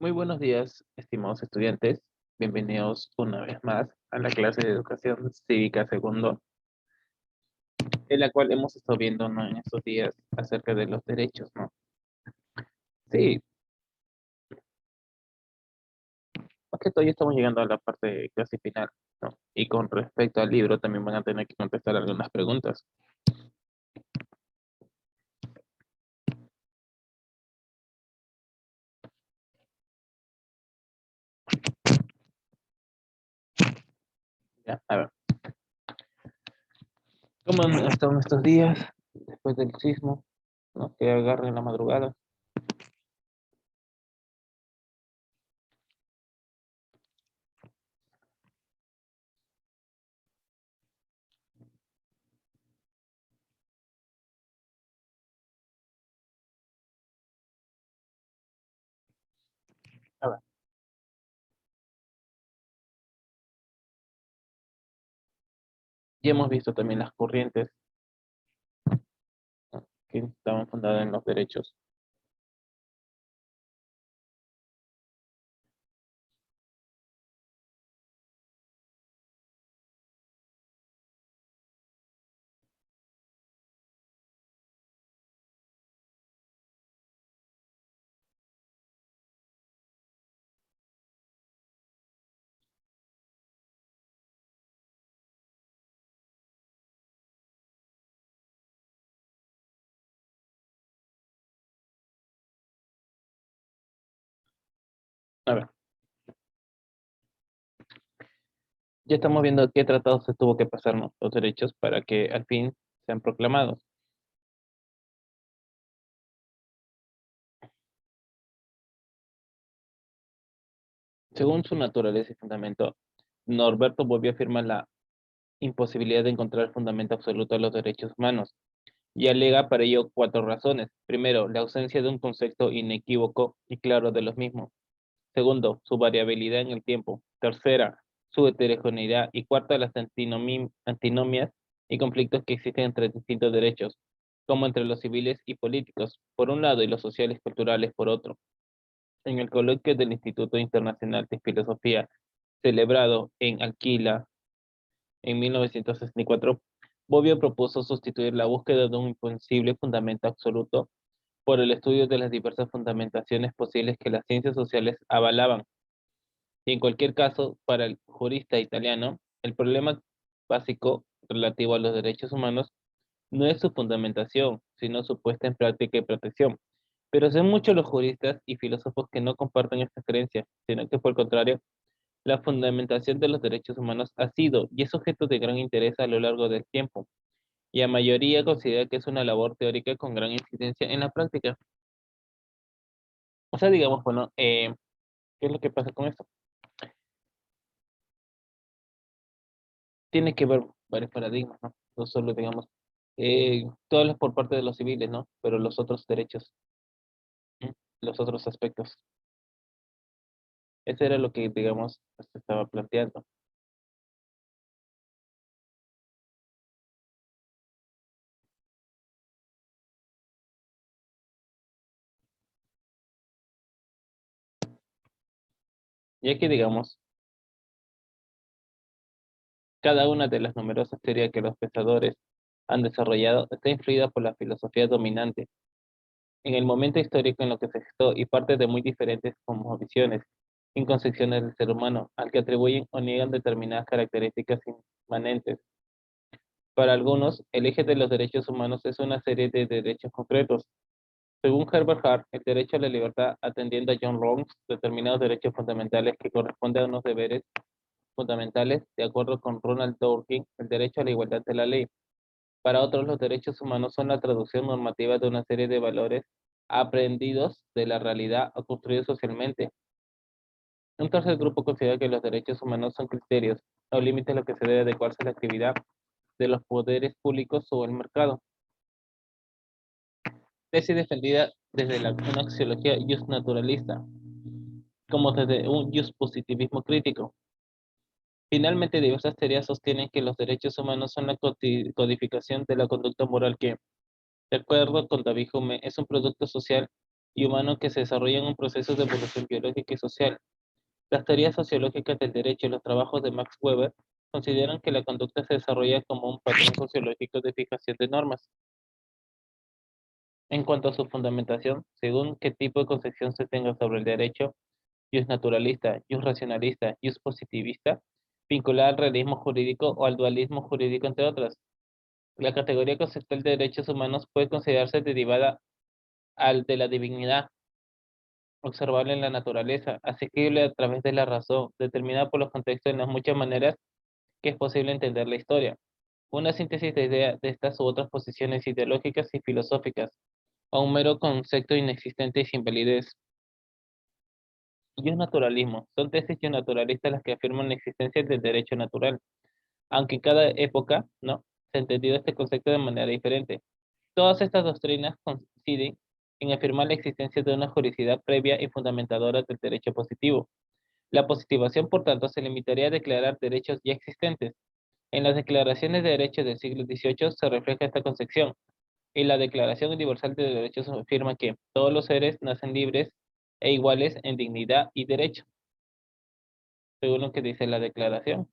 Muy buenos días, estimados estudiantes. Bienvenidos una vez más a la clase de Educación Cívica Segundo, en la cual hemos estado viendo, ¿no?, en estos días acerca de los derechos, ¿no? Sí, más que todo ya estamos llegando a la parte casi final, ¿no? Y con respecto al libro también van a tener que contestar algunas preguntas. Ya, a ver, ¿cómo han estado estos días después del sismo, ¿no?, que agarre en la madrugada? A ver, ya hemos visto también las corrientes, ¿no?, que estaban fundadas en los derechos. A ver, ya estamos viendo qué tratados se tuvo que pasar, ¿no?, los derechos para que al fin sean proclamados. Según su naturaleza y fundamento, Norberto Bobbio afirma la imposibilidad de encontrar fundamento absoluto a los derechos humanos y alega para ello cuatro razones. Primero, la ausencia de un concepto inequívoco y claro de los mismos. Segundo, su variabilidad en el tiempo. Tercera, su heterogeneidad. Y cuarta, las antinomias y conflictos que existen entre distintos derechos, como entre los civiles y políticos, por un lado, y los sociales y culturales, por otro. En el coloquio del Instituto Internacional de Filosofía, celebrado en Alquila en 1964, Bobbio propuso sustituir la búsqueda de un imposible fundamento absoluto por el estudio de las diversas fundamentaciones posibles que las ciencias sociales avalaban. Y en cualquier caso, para el jurista italiano, el problema básico relativo a los derechos humanos no es su fundamentación, sino su puesta en práctica y protección. Pero son muchos los juristas y filósofos que no comparten esta creencia, sino que por el contrario, la fundamentación de los derechos humanos ha sido y es objeto de gran interés a lo largo del tiempo, y la mayoría considera que es una labor teórica con gran incidencia en la práctica. O sea, digamos, bueno, ¿qué es lo que pasa con esto? Tiene que ver varios paradigmas, ¿no? No solo, digamos, todo es por parte de los civiles, ¿no? Pero los otros derechos, ¿m? Los otros aspectos. Eso era lo que, digamos, se estaba planteando. Ya que, digamos, cada una de las numerosas teorías que los pensadores han desarrollado está influida por la filosofía dominante en el momento histórico en lo que se gestó y parte de muy diferentes como visiones y concepciones del ser humano, al que atribuyen o niegan determinadas características inmanentes. Para algunos, el eje de los derechos humanos es una serie de derechos concretos. Según Herbert Hart, el derecho a la libertad, atendiendo a John Rawls, determinados derechos fundamentales que corresponden a unos deberes fundamentales, de acuerdo con Ronald Dworkin, el derecho a la igualdad de la ley. Para otros, los derechos humanos son la traducción normativa de una serie de valores aprendidos de la realidad o construidos socialmente. Un tercer grupo considera que los derechos humanos son criterios o límites a los que se debe adecuarse a la actividad de los poderes públicos o el mercado. Tesis defendida desde una axiología justnaturalista, como desde un positivismo crítico. Finalmente, diversas teorías sostienen que los derechos humanos son la codificación de la conducta moral que, de acuerdo con David Hume, es un producto social y humano que se desarrollan en procesos de evolución biológica y social. Las teorías sociológicas del derecho y los trabajos de Max Weber consideran que la conducta se desarrolla como un patrón sociológico de fijación de normas. En cuanto a su fundamentación, según qué tipo de concepción se tenga sobre el derecho, jus naturalista, jus racionalista, jus positivista, vinculada al realismo jurídico o al dualismo jurídico, entre otras. La categoría conceptual de derechos humanos puede considerarse derivada al de la divinidad, observable en la naturaleza, asequible a través de la razón, determinada por los contextos en las muchas maneras que es posible entender la historia. Una síntesis de ideas de estas u otras posiciones ideológicas y filosóficas, a un mero concepto inexistente y sin validez. Y un naturalismo. Son tesis naturalistas las que afirman la existencia del derecho natural, aunque en cada época, ¿no?, se ha entendido este concepto de manera diferente. Todas estas doctrinas coinciden en afirmar la existencia de una juridicidad previa y fundamentadora del derecho positivo. La positivación, por tanto, se limitaría a declarar derechos ya existentes. En las declaraciones de derechos del siglo XVIII se refleja esta concepción, y la Declaración Universal de Derechos afirma que todos los seres nacen libres e iguales en dignidad y derecho, según lo que dice la declaración.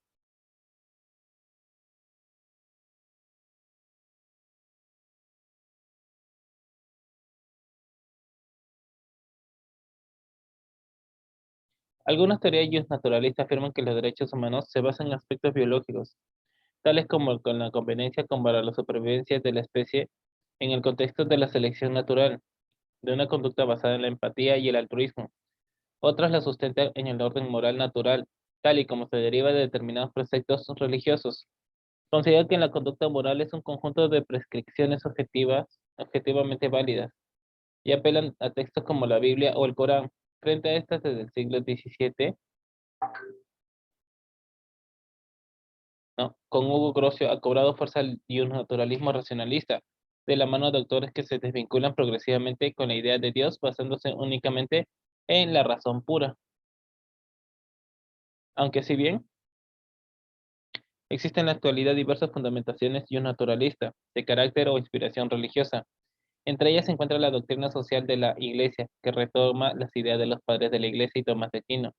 Algunas teorías naturalistas afirman que los derechos humanos se basan en aspectos biológicos, tales como con la conveniencia como para la supervivencia de la especie en el contexto de la selección natural, de una conducta basada en la empatía y el altruismo. Otras la sustentan en el orden moral natural, tal y como se deriva de determinados preceptos religiosos. Considera que la conducta moral es un conjunto de prescripciones objetivamente válidas, y apelan a textos como la Biblia o el Corán. Frente a estas, desde el siglo XVII, ¿no?, con Hugo Grocio ha cobrado fuerza y un naturalismo racionalista, de la mano de autores que se desvinculan progresivamente con la idea de Dios, basándose únicamente en la razón pura. Aunque si bien existen en la actualidad diversas fundamentaciones y un naturalista, de carácter o inspiración religiosa. Entre ellas se encuentra la doctrina social de la Iglesia, que retoma las ideas de los padres de la Iglesia y Tomás de Aquino.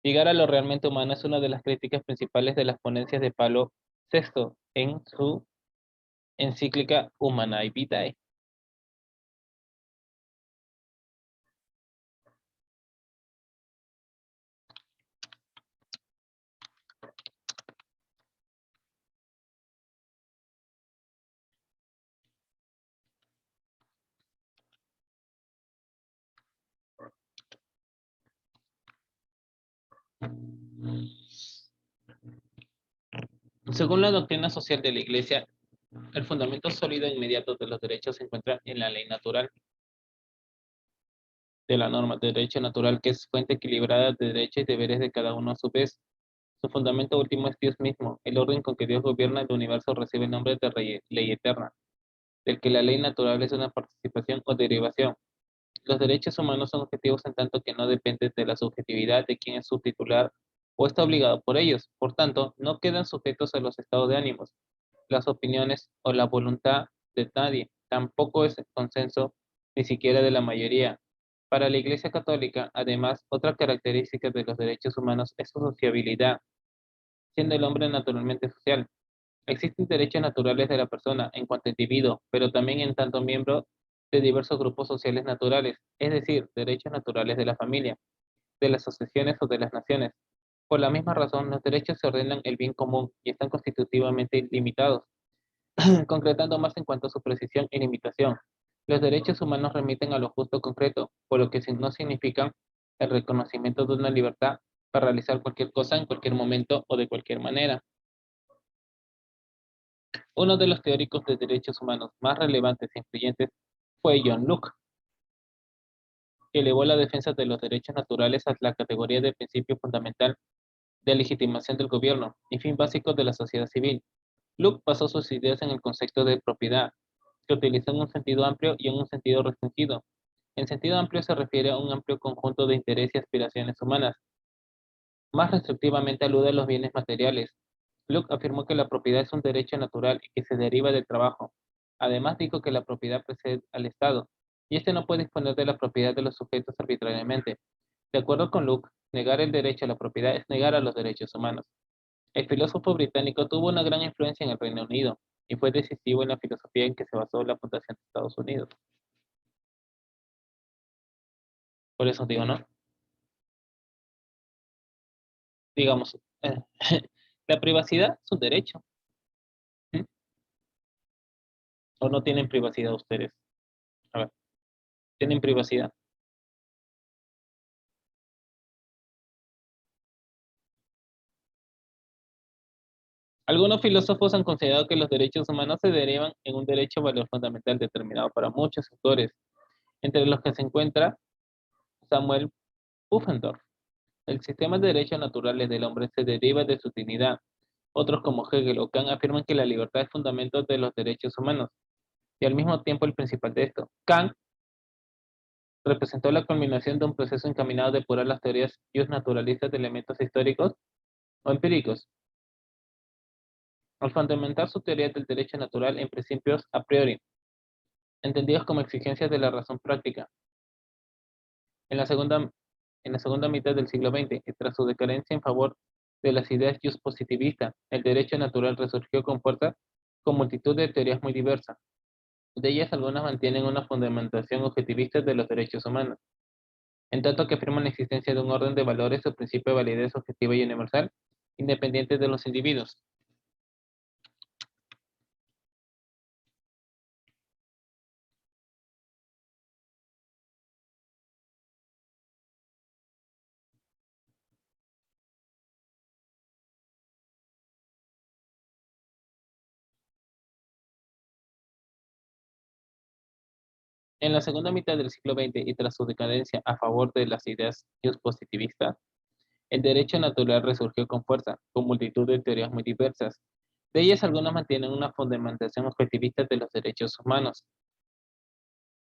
Llegar a lo realmente humano es una de las críticas principales de las ponencias de Pablo VI en su encíclica Humanae Vitae. Según la doctrina social de la Iglesia, el fundamento sólido e inmediato de los derechos se encuentra en la ley natural de la norma de derecho natural, que es fuente equilibrada de derechos y deberes de cada uno a su vez. Su fundamento último es Dios mismo. El orden con que Dios gobierna el universo recibe el nombre de ley eterna, del que la ley natural es una participación o derivación. Los derechos humanos son objetivos en tanto que no dependen de la subjetividad de quien es su titular o está obligado por ellos. Por tanto, no quedan sujetos a los estados de ánimos, las opiniones o la voluntad de nadie. Tampoco es el consenso ni siquiera de la mayoría. Para la Iglesia Católica, además, otra característica de los derechos humanos es su sociabilidad, siendo el hombre naturalmente social. Existen derechos naturales de la persona en cuanto individuo, pero también en tanto miembro de diversos grupos sociales naturales, es decir, derechos naturales de la familia, de las asociaciones o de las naciones. Por la misma razón, los derechos se ordenan el bien común y están constitutivamente limitados, concretando más en cuanto a su precisión y limitación. Los derechos humanos remiten a lo justo concreto, por lo que no significan el reconocimiento de una libertad para realizar cualquier cosa en cualquier momento o de cualquier manera. Uno de los teóricos de derechos humanos más relevantes e influyentes fue John Locke, que elevó la defensa de los derechos naturales a la categoría de principio fundamental de legitimación del gobierno y fin básico de la sociedad civil. Locke basó sus ideas en el concepto de propiedad, que utilizó en un sentido amplio y en un sentido restringido. En sentido amplio se refiere a un amplio conjunto de intereses y aspiraciones humanas. Más restrictivamente alude a los bienes materiales. Locke afirmó que la propiedad es un derecho natural y que se deriva del trabajo. Además dijo que la propiedad precede al Estado. y este no puede disponer de la propiedad de los sujetos arbitrariamente. De acuerdo con Locke, negar el derecho a la propiedad es negar a los derechos humanos. El filósofo británico tuvo una gran influencia en el Reino Unido y fue decisivo en la filosofía en que se basó la fundación de Estados Unidos. Por eso digo, ¿no? Digamos, la privacidad es un derecho. ¿Mm? ¿O no tienen privacidad ustedes? A ver, ¿tienen privacidad? Algunos filósofos han considerado que los derechos humanos se derivan en un derecho a valor fundamental determinado para muchos autores, entre los que se encuentra Samuel Pufendorf. El sistema de derechos naturales del hombre se deriva de su dignidad. Otros como Hegel o Kant afirman que la libertad es fundamento de los derechos humanos y al mismo tiempo el principal de esto. Kant representó la culminación de un proceso encaminado a depurar las teorías naturalistas de elementos históricos o empíricos, al fundamentar su teoría del derecho natural en principios a priori, entendidos como exigencias de la razón práctica. En la segunda, en la segunda mitad del siglo XX, y tras su decadencia en favor de las ideas positivistas, el derecho natural resurgió con fuerza con multitud de teorías muy diversas. De ellas algunas mantienen una fundamentación objetivista de los derechos humanos, en tanto que afirman la existencia de un orden de valores o principio de validez objetiva y universal, independiente de los individuos. En la segunda mitad del siglo XX y tras su decadencia a favor de las ideas positivistas, el derecho natural resurgió con fuerza, con multitud de teorías muy diversas. De ellas algunas mantienen una fundamentación objetivista de los derechos humanos,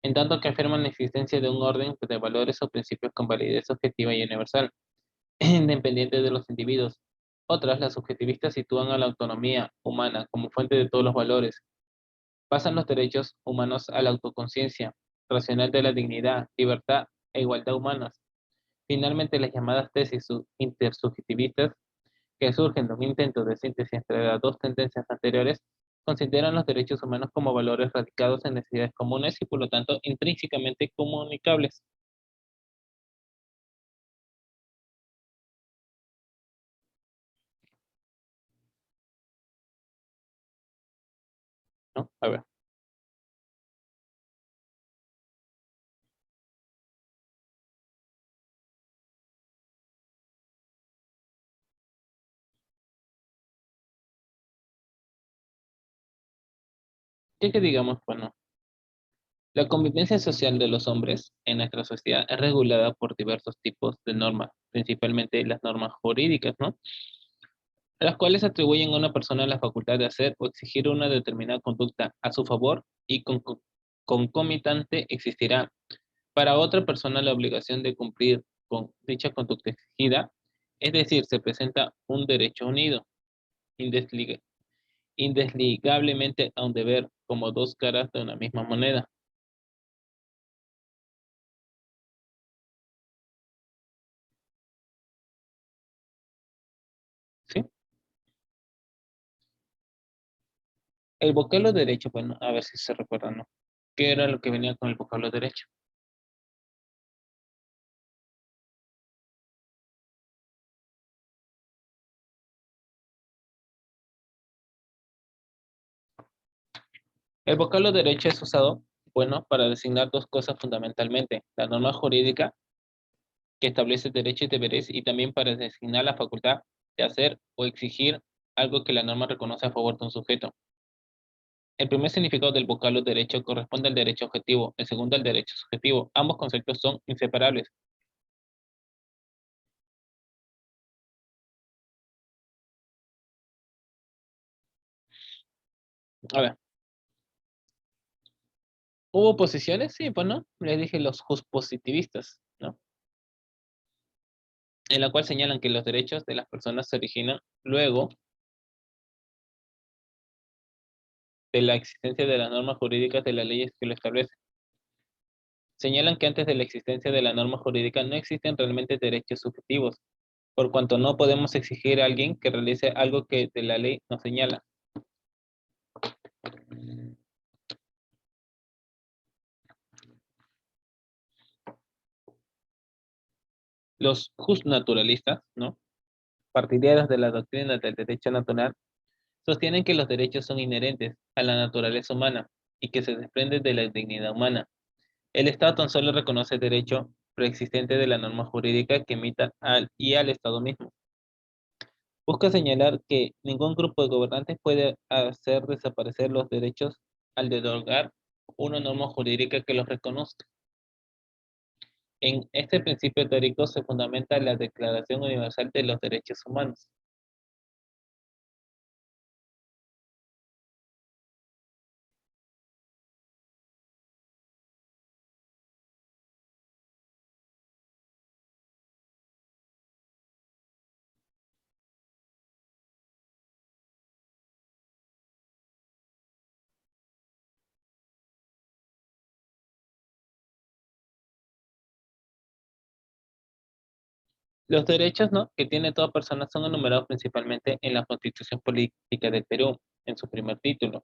en tanto que afirman la existencia de un orden de valores o principios con validez objetiva y universal, independiente de los individuos. Otras, las subjetivistas, sitúan a la autonomía humana como fuente de todos los valores. Pasan los derechos humanos a la autoconciencia racional de la dignidad, libertad e igualdad humanas. Finalmente, las llamadas tesis intersubjetivistas, que surgen de un intento de síntesis entre las dos tendencias anteriores, consideran los derechos humanos como valores radicados en necesidades comunes y por lo tanto intrínsecamente comunicables, ¿no? A ver, ya que digamos, bueno, la convivencia social de los hombres en nuestra sociedad es regulada por diversos tipos de normas, principalmente las normas jurídicas, ¿no? Las cuales atribuyen a una persona la facultad de hacer o exigir una determinada conducta a su favor y concomitante existirá para otra persona la obligación de cumplir con dicha conducta exigida, es decir, se presenta un derecho unido, indesliga- indesligablemente a un deber, como dos caras de una misma moneda. ¿Sí? El vocablo derecho, bueno, a ver si se recuerda, ¿no? ¿Qué era lo que venía con el vocablo derecho? El vocablo derecho es usado, bueno, para designar dos cosas fundamentalmente, la norma jurídica que establece derechos y deberes y también para designar la facultad de hacer o exigir algo que la norma reconoce a favor de un sujeto. El primer significado del vocablo derecho corresponde al derecho objetivo, el segundo al derecho subjetivo. Ambos conceptos son inseparables. A ver, ¿hubo posiciones? Sí, pues no, les dije los positivistas, ¿no? En la cual señalan que los derechos de las personas se originan luego de la existencia de las normas jurídicas de las leyes que lo establecen. Señalan que antes de la existencia de la norma jurídica no existen realmente derechos subjetivos, por cuanto no podemos exigir a alguien que realice algo que de la ley nos señala. Los justnaturalistas, ¿no?, partidarios de la doctrina del derecho natural, sostienen que los derechos son inherentes a la naturaleza humana y que se desprenden de la dignidad humana. El Estado tan solo reconoce el derecho preexistente de la norma jurídica que emita al Estado mismo. Busca señalar que ningún grupo de gobernantes puede hacer desaparecer los derechos al derogar una norma jurídica que los reconozca. En este principio teórico se fundamenta la Declaración Universal de los Derechos Humanos. Los derechos, ¿no?, que tiene toda persona son enumerados principalmente en la Constitución Política del Perú, en su primer título.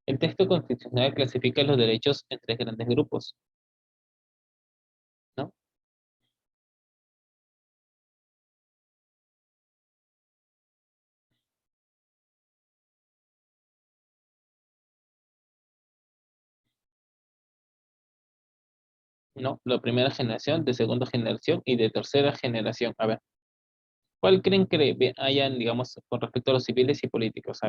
El texto constitucional clasifica los derechos en tres grandes grupos, ¿no? ¿No? La primera generación, de segunda generación y de tercera generación. A ver, ¿cuál creen que hayan, digamos, con respecto a los civiles y políticos?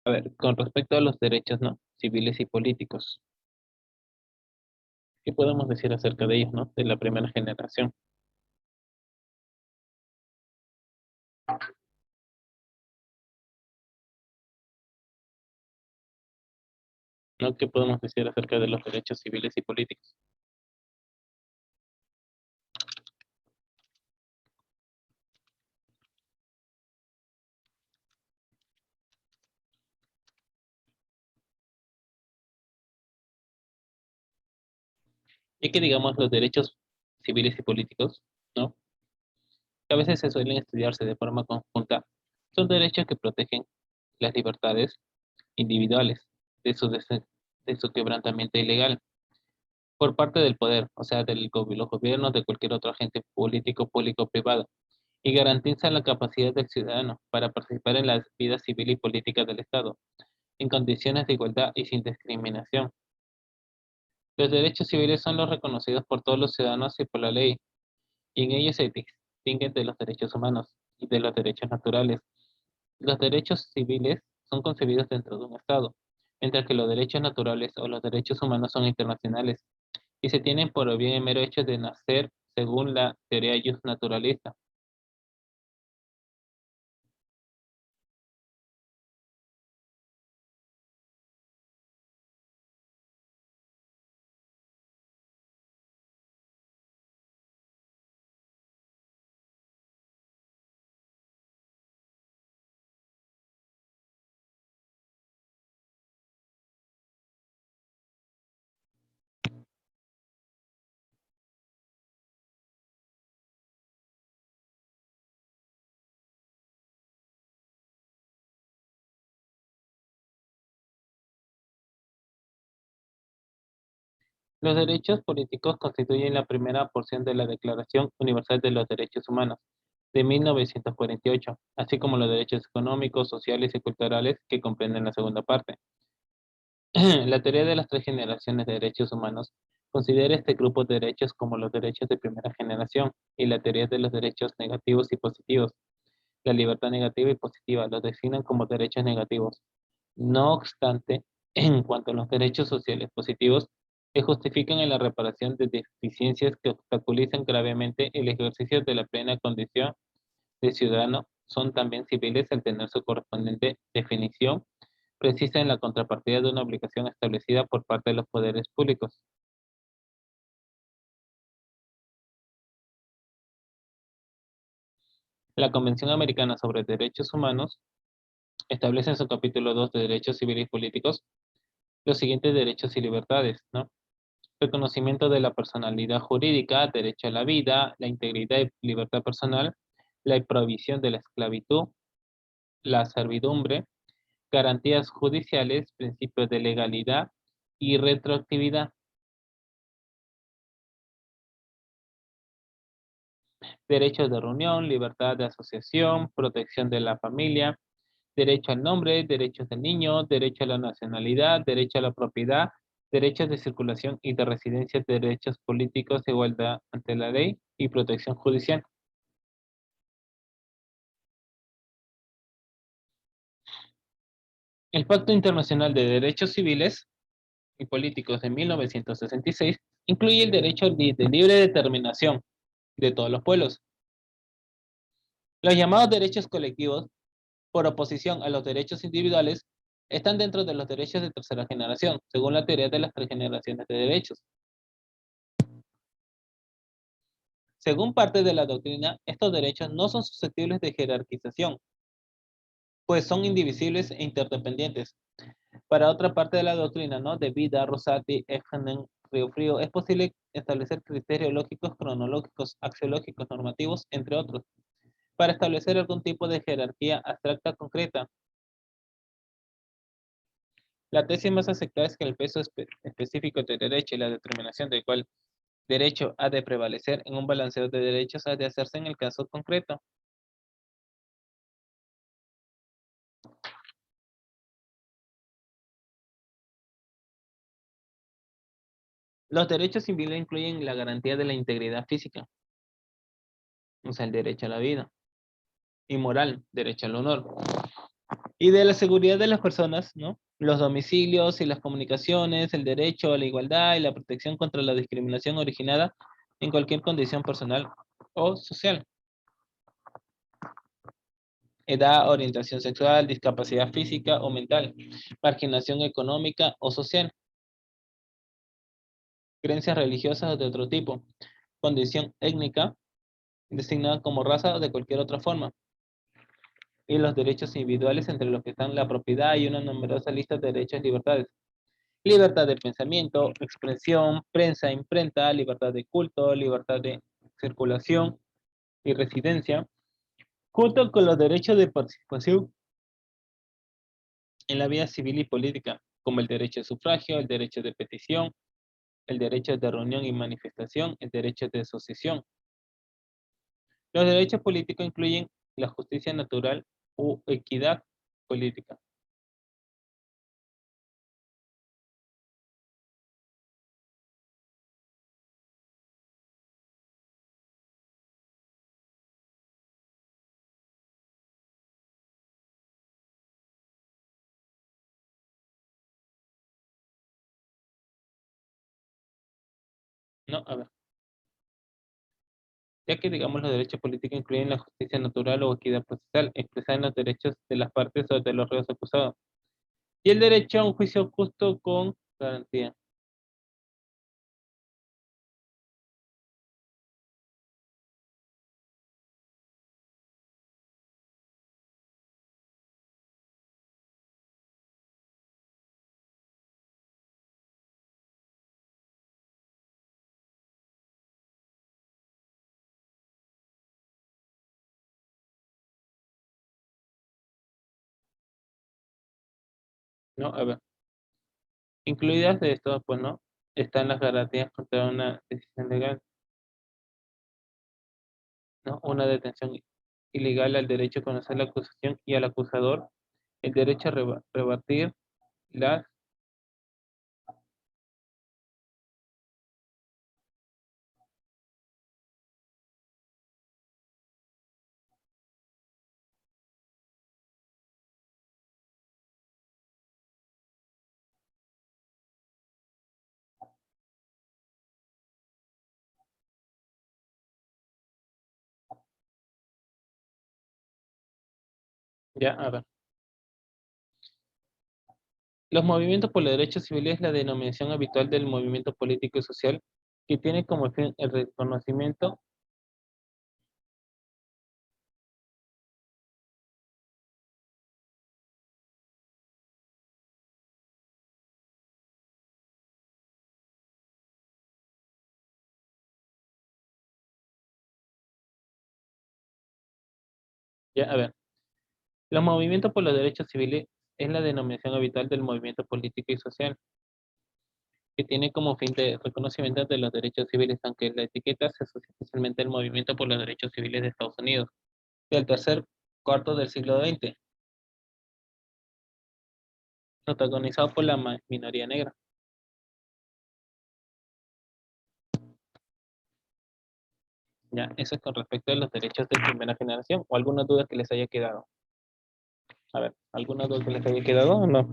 A ver, con respecto a los derechos, ¿no?, civiles y políticos, ¿qué podemos decir acerca de ellos, ¿no?, de la primera generación? ¿No? ¿Qué podemos decir acerca de los derechos civiles y políticos? Y que, digamos, los derechos civiles y políticos, ¿no?, que a veces se suelen estudiarse de forma conjunta, son derechos que protegen las libertades individuales de de su quebrantamiento ilegal por parte del poder, o sea, los gobiernos, de cualquier otro agente político, público o privado, y garantiza la capacidad del ciudadano para participar en la vida civil y política del Estado, en condiciones de igualdad y sin discriminación. Los derechos civiles son los reconocidos por todos los ciudadanos y por la ley, y en ellos se distinguen de los derechos humanos y de los derechos naturales. Los derechos civiles son concebidos dentro de un Estado, mientras que los derechos naturales o los derechos humanos son internacionales y se tienen por bien el mero hecho de nacer según la teoría naturalista. Los derechos políticos constituyen la primera porción de la Declaración Universal de los Derechos Humanos de 1948, así como los derechos económicos, sociales y culturales que comprenden la segunda parte. La teoría de las tres generaciones de derechos humanos considera este grupo de derechos como los derechos de primera generación y la teoría de los derechos negativos y positivos. La libertad negativa y positiva los designan como derechos negativos. No obstante, en cuanto a los derechos sociales positivos, se justifican en la reparación de deficiencias que obstaculizan gravemente el ejercicio de la plena condición de ciudadano. Son también civiles al tener su correspondiente definición precisa en la contrapartida de una obligación establecida por parte de los poderes públicos. La Convención Americana sobre Derechos Humanos establece en su capítulo 2 de Derechos Civiles y Políticos los siguientes derechos y libertades, ¿no? Reconocimiento de la personalidad jurídica, derecho a la vida, la integridad y libertad personal, la prohibición de la esclavitud, la servidumbre, garantías judiciales, principios de legalidad y retroactividad, derechos de reunión, libertad de asociación, protección de la familia, derecho al nombre, derechos del niño, derecho a la nacionalidad, derecho a la propiedad, derechos de circulación y de residencia, derechos políticos, igualdad ante la ley y protección judicial. El Pacto Internacional de Derechos Civiles y Políticos de 1966 incluye el derecho de libre determinación de todos los pueblos. Los llamados derechos colectivos, por oposición a los derechos individuales, están dentro de los derechos de tercera generación, según la teoría de las tres generaciones de derechos. Según parte de la doctrina, estos derechos no son susceptibles de jerarquización, pues son indivisibles e interdependientes. Para otra parte de la doctrina, ¿no? De Vida, Rosati, Efhanen, Riofrío, es posible establecer criterios lógicos, cronológicos, axiológicos, normativos, entre otros, para establecer algún tipo de jerarquía abstracta concreta. La tesis más aceptada es que el peso específico del derecho y la determinación del cual derecho ha de prevalecer en un balanceo de derechos ha de hacerse en el caso concreto. Los derechos civiles incluyen la garantía de la integridad física, o sea, el derecho a la vida, y moral, derecho al honor, y de la seguridad de las personas, ¿no? Los domicilios y las comunicaciones, el derecho a la igualdad y la protección contra la discriminación originada en cualquier condición personal o social. Edad, orientación sexual, discapacidad física o mental, marginación económica o social, creencias religiosas o de otro tipo, condición étnica, designada como raza o de cualquier otra forma, y los derechos individuales entre los que están la propiedad y una numerosa lista de derechos y libertades. Libertad de pensamiento, expresión, prensa, imprenta, libertad de culto, libertad de circulación y residencia, junto con los derechos de participación en la vida civil y política, como el derecho de sufragio, el derecho de petición, el derecho de reunión y manifestación, el derecho de asociación. Los derechos políticos incluyen la justicia natural u equidad política. No, a ver. Ya que digamos los derechos políticos incluyen la justicia natural o equidad procesal, expresada en los derechos de las partes o de los reos acusados, y el derecho a un juicio justo con garantía. No, a ver. Incluidas de esto, pues no, están las garantías contra una decisión legal, ¿no? Una detención ilegal, al derecho a conocer la acusación y al acusador, el derecho a rebatir las Ya, a ver. Los movimientos por los derechos civiles es la denominación habitual del movimiento político y social que tiene como fin el reconocimiento. Ya, a ver. Los movimientos por los derechos civiles es la denominación habitual del movimiento político y social que tiene como fin de reconocimiento de los derechos civiles, aunque la etiqueta se asocia especialmente al movimiento por los derechos civiles de Estados Unidos del tercer cuarto del siglo XX, protagonizado por la minoría negra. Ya, eso es con respecto a los derechos de primera generación. ¿O alguna duda que les haya quedado? A ver, ¿alguna duda que les haya quedado o no?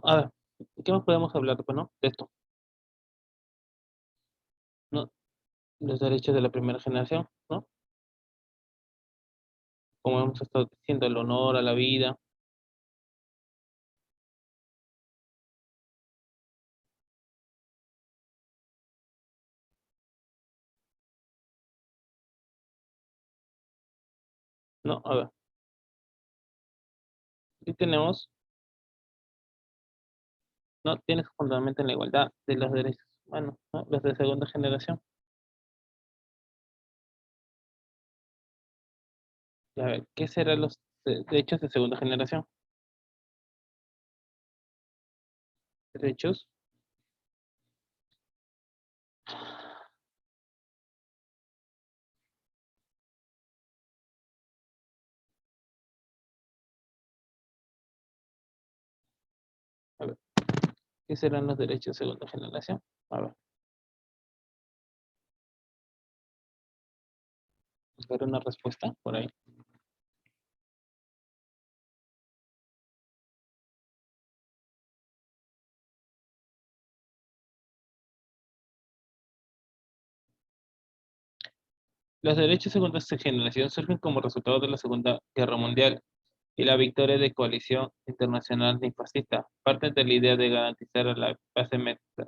No, a ver, ¿qué más podemos hablar? Bueno, de esto, ¿no? Los derechos de la primera generación, ¿no? Como hemos estado diciendo, el honor a la vida, ¿no? A ver, aquí tenemos, ¿no? Tienes fundamento en la igualdad de los derechos humanos, ¿no? Los de segunda generación. Y a ver, ¿qué serán los derechos de segunda generación? Derechos, a ver, ¿qué serán los derechos de segunda generación? A ver, buscar una respuesta por ahí. Los derechos de segunda generación surgen como resultado de la Segunda Guerra Mundial y la victoria de coalición internacional antifascista. Parten de la idea de garantizar a la base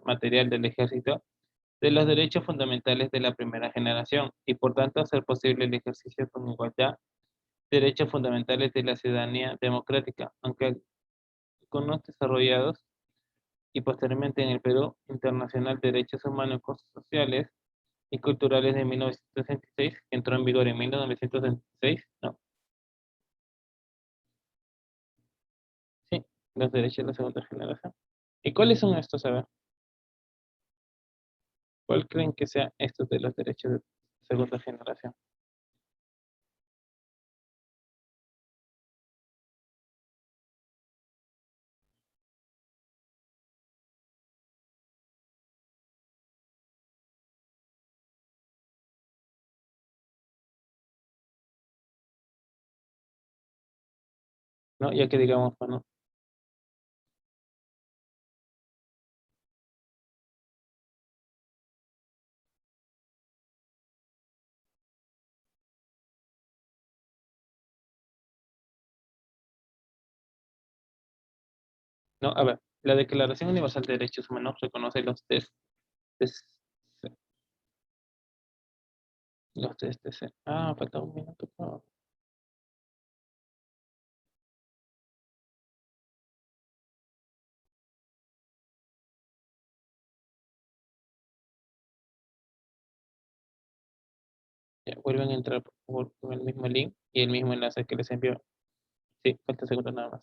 material del ejército de los derechos fundamentales de la primera generación y por tanto hacer posible el ejercicio con igualdad de derechos fundamentales de la ciudadanía democrática, aunque algunos desarrollados y posteriormente en el Perú Internacional de Derechos Humanos y Sociales y Culturales de 1966, que entró en vigor en 1966, no, sí, los derechos de la segunda generación. ¿Y cuáles son estos? A ver, ¿cuál creen que sean estos de los derechos de segunda generación? ¿No? Ya que digamos, bueno, no, a ver, la Declaración Universal de Derechos Humanos reconoce des- falta un minuto. Ya, vuelven a entrar por el mismo link y el mismo enlace que les envió. Sí, falta segundo nada más.